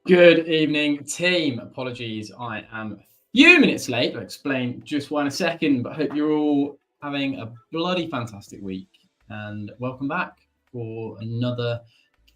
Good evening, team. Apologies, I am a few minutes late. I'll explain just why in a second, but hope you're all having a bloody fantastic week. And welcome back for another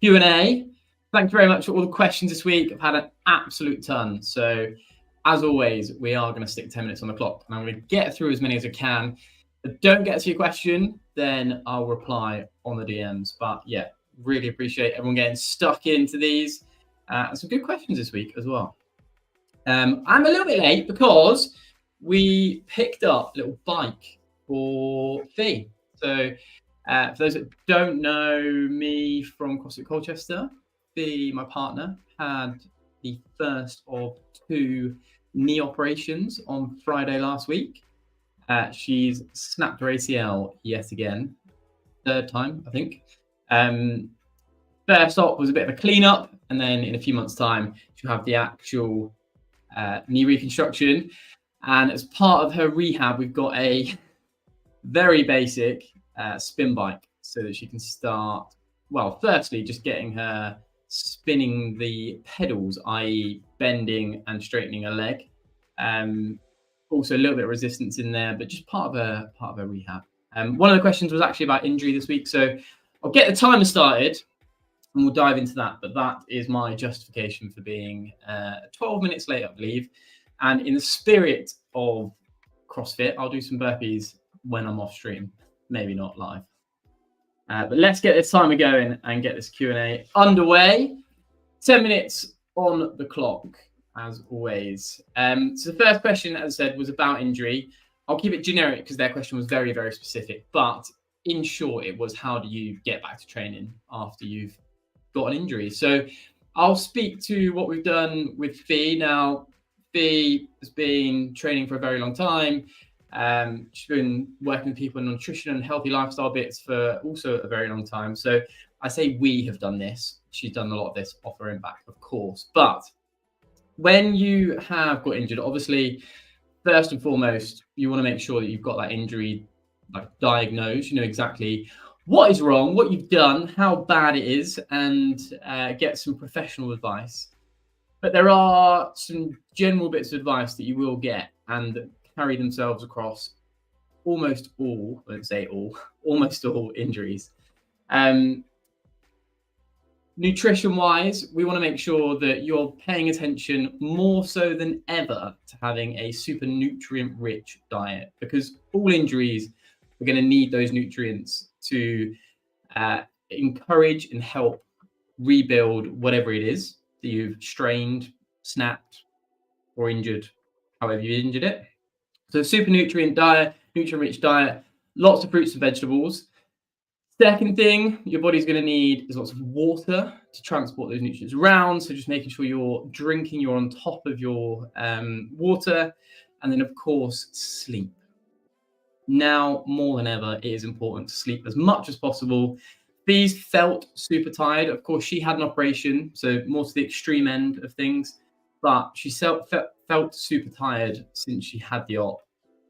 Q&A. Thank you very much for all the questions this week. I've had an absolute ton. So as always, we are going to stick 10 minutes on the clock, and I'm going to get through as many as I can. If I don't get to your question, then I'll reply on the DMs. But yeah, really appreciate everyone getting stuck into these. Some good questions this week as well. I'm a little bit late because we picked up a little bike for Fee. So for those that don't know me from CrossFit Colchester, Fee, my partner, had the first of two knee operations on Friday last week. She's snapped her ACL yet again, third time, I think. First op was a bit of a cleanup, and then in a few months' time, she'll have the actual knee reconstruction. And as part of her rehab, we've got a very basic spin bike so that she can start, well, firstly, just getting her spinning the pedals, i.e. bending and straightening her leg. Also a little bit of resistance in there, but just part of her rehab. One of the questions was actually about injury this week, so I'll get the timer started and we'll dive into that. But that is my justification for being 12 minutes late, I believe. And in the spirit of CrossFit, I'll do some burpees when I'm off stream, maybe not live. But let's get this timer going and get this Q&A underway. 10 minutes on the clock, as always. So the first question, as I said, was about injury. I'll keep it generic because their question was very, very specific. But in short, it was, how do you get back to training after you've got an injury? So I'll speak to what we've done with Fee. Now, Fee has been training for a very long time. She's been working with people in nutrition and healthy lifestyle bits for also a very long time. So I say we have done this. She's done a lot of this off her own back, of course. But when you have got injured, obviously, first and foremost, you want to make sure that you've got that injury diagnosed. You know exactly what is wrong, what you've done, how bad it is, and get some professional advice. But there are some general bits of advice that you will get and that carry themselves across almost all, I won't say all, almost all injuries. Nutrition-wise, we want to make sure that you're paying attention more so than ever to having a super nutrient-rich diet, because all injuries are going to need those nutrients to encourage and help rebuild whatever it is that you've strained, snapped, or injured, however you injured it. So super nutrient diet, nutrient-rich diet, lots of fruits and vegetables. Second thing your body's going to need is lots of water to transport those nutrients around. So just making sure you're drinking, you're on top of your water. And then, of course, sleep. Now, more than ever, it is important to sleep as much as possible. Fee's felt super tired. Of course, she had an operation, so more to the extreme end of things. But she felt super tired since she had the op,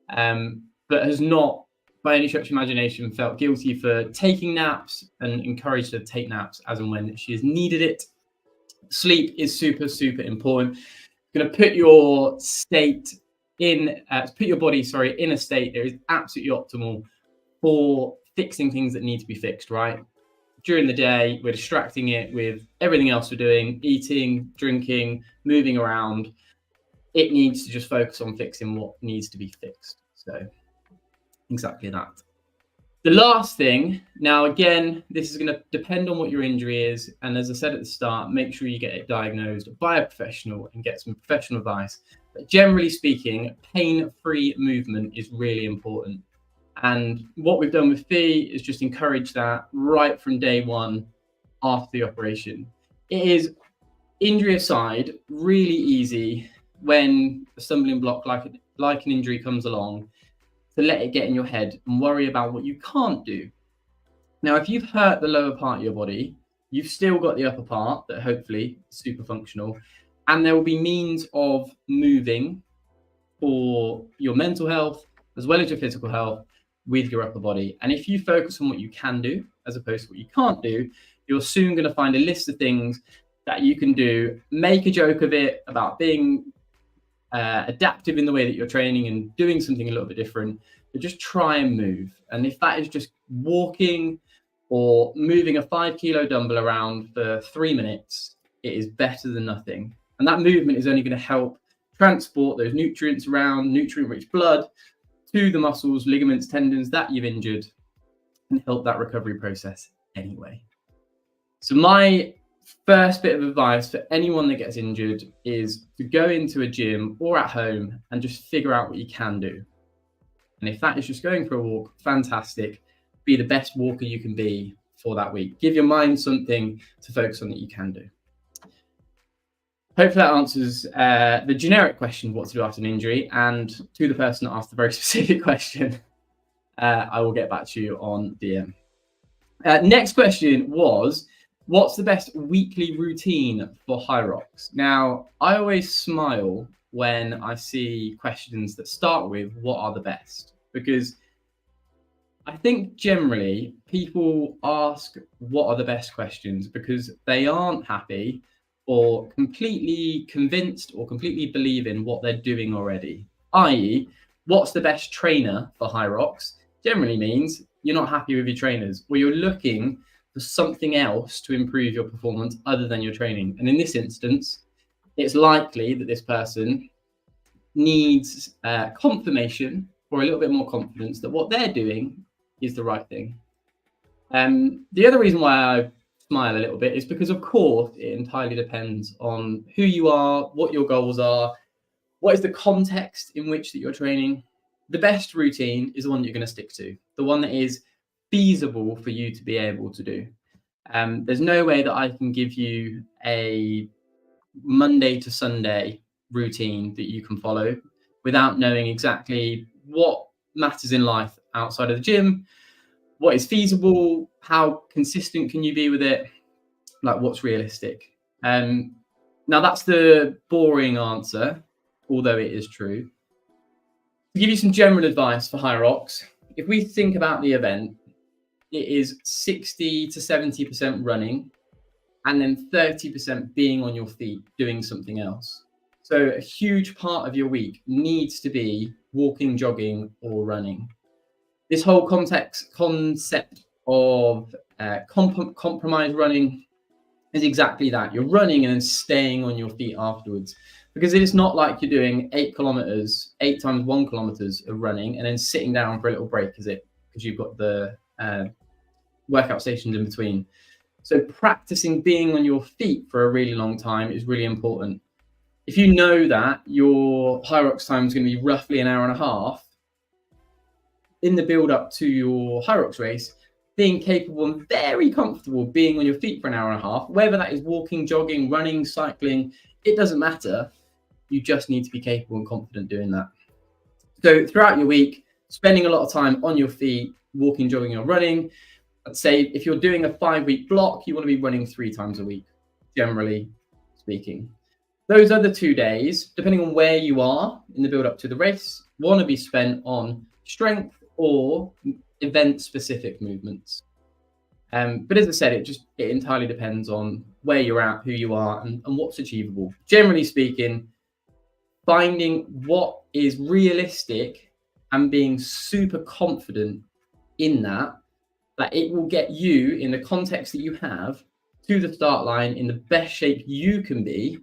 but has not, by any stretch of imagination, felt guilty for taking naps and encouraged her to take naps as and when she has needed it. Sleep is super, super important. You're going to put your state in, put your body, in a state that is absolutely optimal for fixing things that need to be fixed, right? During the day, we're distracting it with everything else we're doing, eating, drinking, moving around. It needs to just focus on fixing what needs to be fixed. So exactly that. The last thing, now again, this is going to depend on what your injury is. And as I said at the start, make sure you get it diagnosed by a professional and get some professional advice. But generally speaking, pain-free movement is really important. And what we've done with Fee is just encourage that right from day one after the operation. It is, injury aside, really easy when a stumbling block like an injury comes along to let it get in your head and worry about what you can't do. Now, if you've hurt the lower part of your body, you've still got the upper part that hopefully is super functional, and there will be means of moving for your mental health as well as your physical health with your upper body. And if you focus on what you can do as opposed to what you can't do, you're soon going to find a list of things that you can do. Make a joke of it about being adaptive in the way that you're training and doing something a little bit different, but just try and move. And if that is just walking or moving a 5 kilo dumbbell around for 3 minutes, it is better than nothing. And that movement is only going to help transport those nutrients around, nutrient-rich blood to the muscles, ligaments, tendons that you've injured, and help that recovery process anyway. So my first bit of advice for anyone that gets injured is to go into a gym or at home and just figure out what you can do. And if that is just going for a walk, fantastic. Be the best walker you can be for that week. Give your mind something to focus on that you can do. Hopefully that answers the generic question, what to do after an injury. And to the person that asked the very specific question, I will get back to you on DM. Next question was, what's the best weekly routine for Hyrox? Now, I always smile when I see questions that start with, what are the best? Because I think generally people ask what are the best questions because they aren't happy or completely convinced or completely believe in what they're doing already. I.e., what's the best trainer for Hyrox generally means you're not happy with your trainers or you're looking for something else to improve your performance other than your training. And in this instance, it's likely that this person needs confirmation or a little bit more confidence that what they're doing is the right thing. The other reason why I smile a little bit is because, of course, it entirely depends on who you are, what your goals are, what is the context in which that you're training. The best routine is the one that you're going to stick to, the one that is feasible for you to be able to do. There's no way that I can give you a Monday to Sunday routine that you can follow without knowing exactly what matters in life outside of the gym, what is feasible, how consistent can you be with it, like what's realistic. Now that's the boring answer, although it is true. To give you some general advice for Hyrox, if we think about the event, it is 60 to 70% running and then 30% being on your feet doing something else. So a huge part of your week needs to be walking, jogging, or running. This whole concept of compromise running is exactly that. You're running and then staying on your feet afterwards, because it's not like you're doing 8 kilometers, 8 times 1 kilometers of running and then sitting down for a little break, is it? Because you've got the workout stations in between. So practicing being on your feet for a really long time is really important. If you know that your Hyrox time is going to be roughly an hour and a half, in the build up to your Hyrox race, being capable and very comfortable being on your feet for an hour and a half, whether that is walking, jogging, running, cycling, it doesn't matter. You just need to be capable and confident doing that. So throughout your week, spending a lot of time on your feet, walking, jogging, or running. I'd say if you're doing a 5-week block, you want to be running 3 times a week, generally speaking. Those other 2 days, depending on where you are in the build up to the race, want to be spent on strength or event-specific movements. But as I said, it entirely depends on where you're at, who you are, and what's achievable. Generally speaking, finding what is realistic and being super confident in that it will get you, in the context that you have, to the start line in the best shape you can be,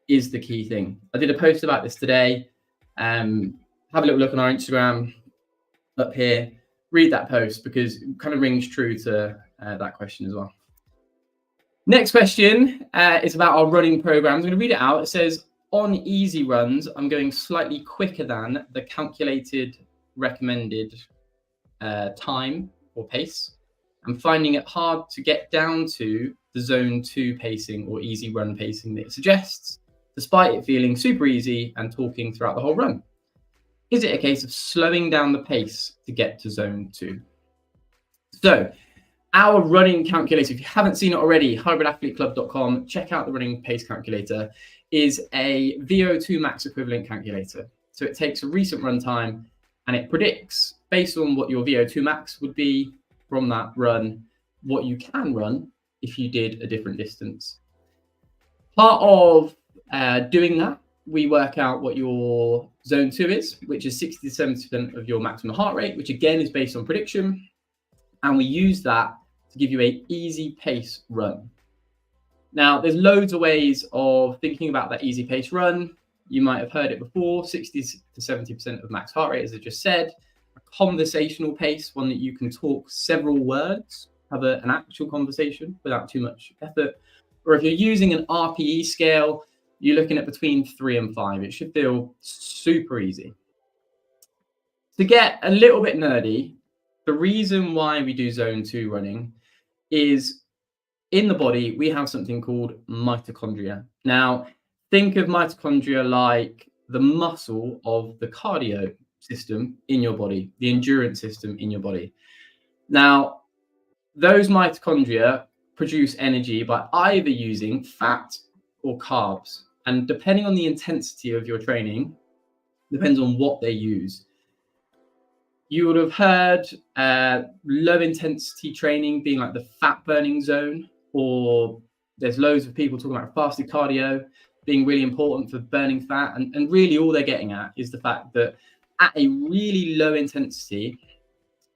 is the key thing. I did a post about this today. Have a little look on our Instagram up here. Read that post because it kind of rings true to that question as well. Next question is about our running programs. I'm going to read it out. It says, on easy runs, I'm going slightly quicker than the calculated recommended time or pace. I'm finding it hard to get down to the zone 2 pacing or easy run pacing that it suggests, despite it feeling super easy and talking throughout the whole run. Is it a case of slowing down the pace to get to zone 2? So our running calculator, if you haven't seen it already, hybridathleteclub.com, check out the running pace calculator, is a VO2 max equivalent calculator. So it takes a recent run time and it predicts, based on what your VO2 max would be from that run, what you can run if you did a different distance. Part of doing that, we work out what your zone 2 is, which is 60 to 70% of your maximum heart rate, which again is based on prediction. And we use that to give you an easy pace run. Now, there's loads of ways of thinking about that easy pace run. You might have heard it before, 60 to 70% of max heart rate, as I just said. A conversational pace, one that you can talk several words, have an actual conversation without too much effort. Or if you're using an RPE scale, you're looking at between 3 and 5. It should feel super easy. To get a little bit nerdy, the reason why we do zone 2 running is in the body, we have something called mitochondria. Now, think of mitochondria like the muscle of the cardio system in your body, the endurance system in your body. Now, those mitochondria produce energy by either using fat or carbs. And depending on the intensity of your training, depends on what they use. You would have heard low intensity training being like the fat burning zone, or there's loads of people talking about fasted cardio being really important for burning fat. And really all they're getting at is the fact that at a really low intensity,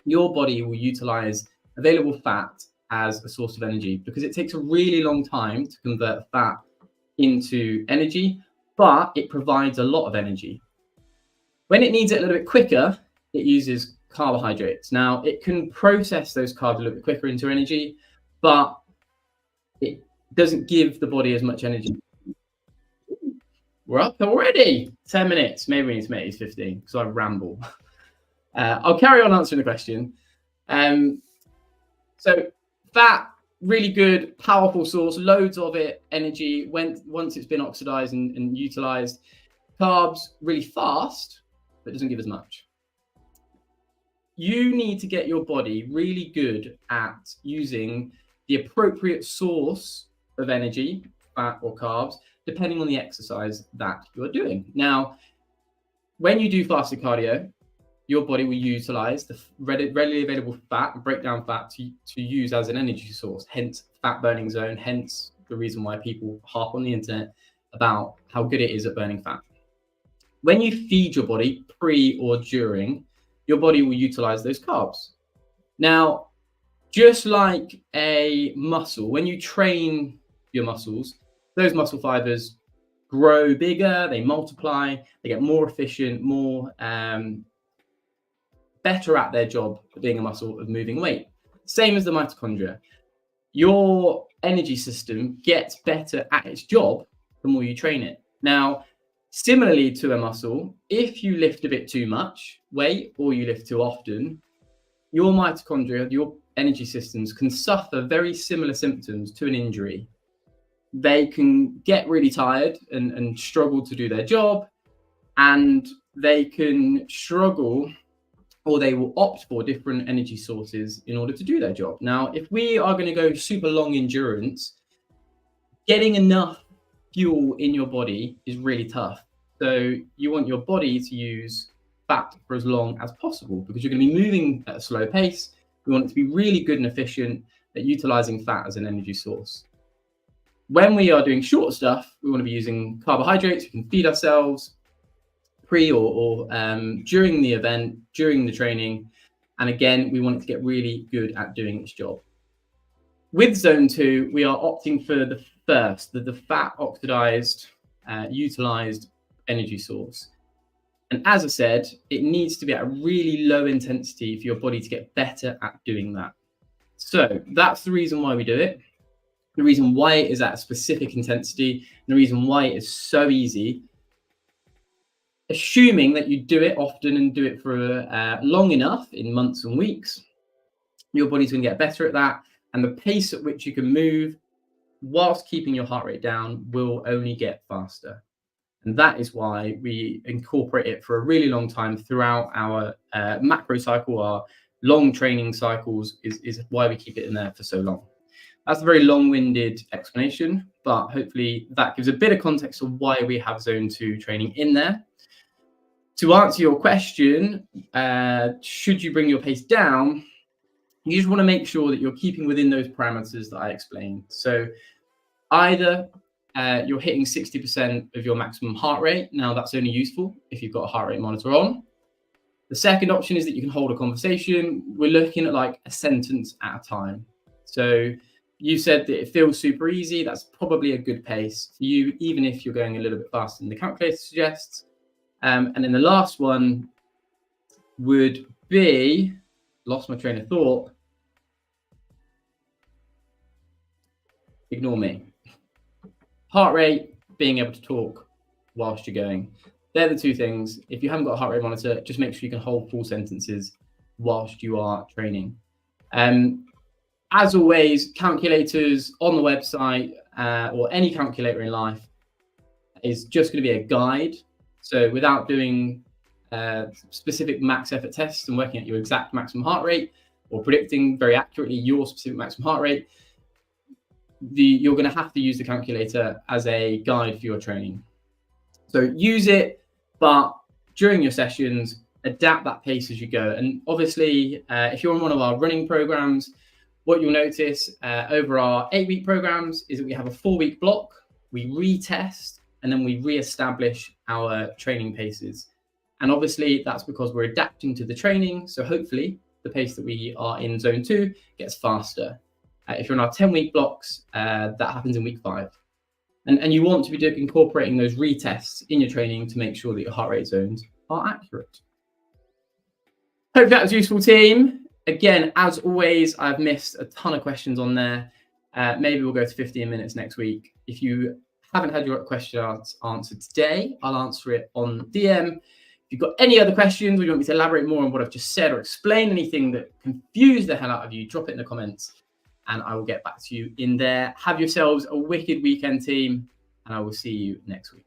your body will utilize available fat as a source of energy because it takes a really long time to convert fat into energy, but it provides a lot of energy. When it needs it a little bit quicker, it uses carbohydrates. Now, it can process those carbs a little bit quicker into energy, but it doesn't give the body as much energy. We're up already. 10 minutes. Maybe we need to make these 15 because I ramble. I'll carry on answering the question. So fat, really good, powerful source, loads of it, energy, once it's been oxidized and utilized. Carbs, really fast, but doesn't give as much. You need to get your body really good at using the appropriate source of energy, fat or carbs, depending on the exercise that you're doing. Now, when you do fasted cardio, your body will utilize the readily available fat and break down fat to use as an energy source, hence fat burning zone, hence the reason why people harp on the internet about how good it is at burning fat. When you feed your body pre or during, your body will utilize those carbs. Now, just like a muscle, when you train your muscles, those muscle fibers grow bigger, they multiply, they get more efficient, more better at their job of being a muscle of moving weight. Same as the mitochondria. Your energy system gets better at its job the more you train it. Now, similarly to a muscle, if you lift a bit too much weight or you lift too often, your mitochondria, your energy systems can suffer very similar symptoms to an injury. They can get really tired and struggle to do their job, and they can struggle, or they will opt for different energy sources in order to do their job. Now, if we are going to go super long endurance, getting enough fuel in your body is really tough. So you want your body to use fat for as long as possible because you're going to be moving at a slow pace. We want it to be really good and efficient at utilizing fat as an energy source. When we are doing short stuff, we want to be using carbohydrates. We can feed ourselves pre or during the event, during the training. And again, we want it to get really good at doing its job. With zone 2, we are opting for the first, the fat oxidized, utilized energy source. And as I said, it needs to be at a really low intensity for your body to get better at doing that. So that's the reason why we do it. The reason why it is at a specific intensity, and the reason why it is so easy. Assuming that you do it often and do it for long enough in months and weeks, your body's going to get better at that. And the pace at which you can move whilst keeping your heart rate down will only get faster. And that is why we incorporate it for a really long time throughout our macro cycle, our long training cycles is why we keep it in there for so long. That's a very long-winded explanation, but hopefully that gives a bit of context of why we have zone 2 training in there. To answer your question, should you bring your pace down, you just want to make sure that you're keeping within those parameters that I explained. So either you're hitting 60% of your maximum heart rate. Now, that's only useful if you've got a heart rate monitor on. The second option is that you can hold a conversation. We're looking at like a sentence at a time. So you said that it feels super easy. That's probably a good pace for you, even if you're going a little bit faster than the calculator suggests. And then the last one would be, lost my train of thought. Ignore me. Heart rate, being able to talk whilst you're going. They're the two things. If you haven't got a heart rate monitor, just make sure you can hold full sentences whilst you are training. As always, calculators on the website or any calculator in life is just going to be a guide. So without doing specific max effort tests and working at your exact maximum heart rate or predicting very accurately your specific maximum heart rate, you're going to have to use the calculator as a guide for your training. So use it, but during your sessions, adapt that pace as you go. And obviously, if you're on one of our running programs, what you'll notice over our 8-week programs is that we have a 4-week block, we retest, and then we re-establish our training paces. And obviously, that's because we're adapting to the training. So hopefully, the pace that we are in zone 2 gets faster. If you're on our 10-week blocks, that happens in week 5. And you want to be incorporating those retests in your training to make sure that your heart rate zones are accurate. Hope that was useful, team. Again, as always, I've missed a ton of questions on there. Maybe we'll go to 15 minutes next week. If you haven't had your question answered today, I'll answer it on DM. If you've got any other questions or you want me to elaborate more on what I've just said or explain anything that confused the hell out of you, drop it in the comments and I will get back to you in there. Have yourselves a wicked weekend, team, and I will see you next week.